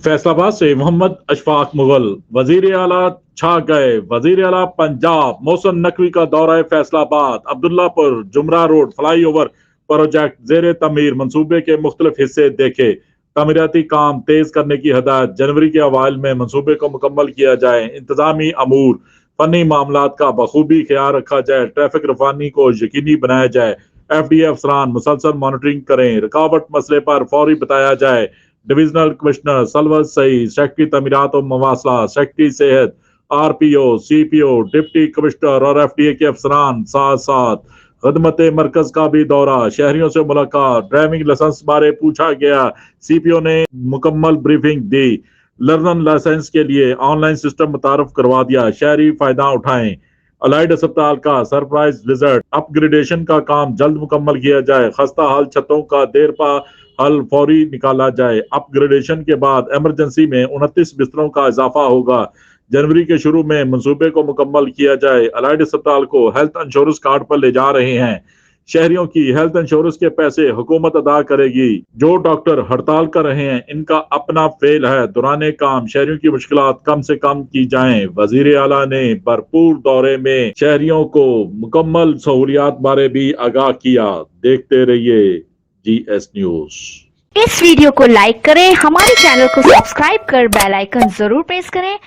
फैसलाबाद से मोहम्मद अशफाक मुगल वजीर आला छा गए। वजीर आला पंजाब मोहसिन नकवी का दौरा Faisalabad. Abdullapur Jhumra road flyover project जेर तमीर, मंसूबे के मुख्तलिफ हिस्से देखे। तमीराती काम तेज करने की हदायत। जनवरी के अवाइल में मंसूबे को मुकम्मल किया जाए। इंतजामी अमूर फनी मामलात का बखूबी ख्याल रखा जाए। ट्रैफिक रफानी को यकीनी बनाया जाए। FDA अफसरान मुसलसल मॉनिटरिंग करें। रुकावट मसले पर फौरी बताया जाए। डिविजनल कमिश्नर सलवत सईद, सेक्रेटरी तमीरात और मवासला, सेक्रेटरी सेहत, RPO, CPO, डिप्टी कमिश्नर और FDA के अफसरान साथ साथ खदमत मरकज का भी दौरा। शहरियों से मुलाकात। ड्राइविंग लाइसेंस बारे पूछा गया। CPO ने मुकम्मल ब्रीफिंग दी। लर्नर लाइसेंस के लिए ऑनलाइन सिस्टम मुतारफ करवा दिया। शहरी फायदा उठाएं। अलाइड अस्पताल का सरप्राइज विजिट। अपग्रेडेशन का काम जल्द मुकम्मल किया जाए। खस्ता हाल छतों का देर पा हल फौरी निकाला जाए। अपग्रेडेशन के बाद इमरजेंसी में 29 बिस्तरों का इजाफा होगा। जनवरी के शुरू में मंसूबे को मुकम्मल किया जाए। अलाइड अस्पताल को हेल्थ इंश्योरेंस कार्ड पर ले जा रहे हैं। शहरियों की हेल्थ इंश्योरेंस के पैसे हुकूमत अदा करेगी। जो डॉक्टर हड़ताल कर रहे हैं इनका अपना फेल है। दौराने काम शहरियों की मुश्किलात कम से कम की जाएं। वजीर आला ने भरपूर दौरे में शहरियों को मुकम्मल सहूलियात बारे भी आगाह किया। देखते रहिए GS न्यूज। इस वीडियो को लाइक करें, हमारे चैनल को सब्सक्राइब कर बेल आइकन जरूर प्रेस करें।